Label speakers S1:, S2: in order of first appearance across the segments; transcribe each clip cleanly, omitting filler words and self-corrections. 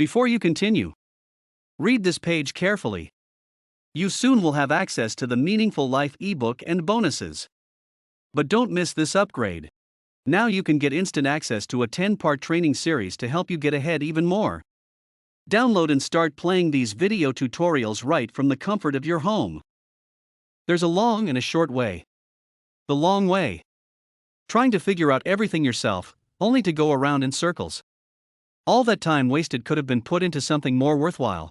S1: Before you continue, read this page carefully. You soon will have access to the Meaningful Life ebook and bonuses. But don't miss this upgrade. Now you can get instant access to a 10-part training series to help you get ahead even more. Download and start playing these video tutorials right from the comfort of your home. There's a long and a short way. The long way. Trying to figure out everything yourself, only to go around in circles. All that time wasted could have been put into something more worthwhile.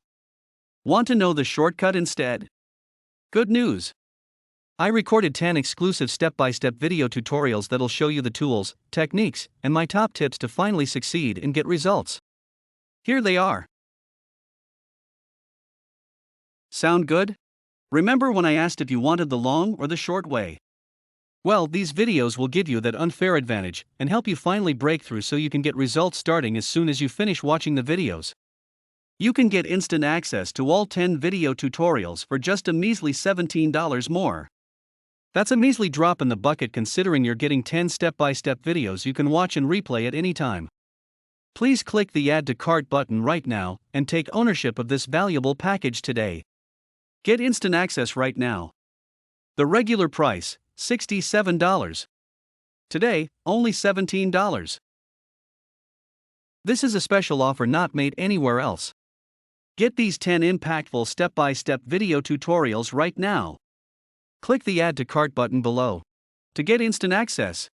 S1: Want to know the shortcut instead? Good news! I recorded 10 exclusive step-by-step video tutorials that'll show you the tools, techniques, and my top tips to finally succeed and get results. Here they are. Sound good? Remember when I asked if you wanted the long or the short way? Well, these videos will give you that unfair advantage and help you finally break through so you can get results starting as soon as you finish watching the videos. You can get instant access to all 10 video tutorials for just a measly $17 more. That's a measly drop in the bucket considering you're getting 10 step-by-step videos you can watch and replay at any time. Please click the Add to Cart button right now and take ownership of this valuable package today. Get instant access right now. The regular price, $67. Today, only $17. This is a special offer not made anywhere else. Get these 10 impactful step-by-step video tutorials right now. Click the Add to Cart button below to get instant access.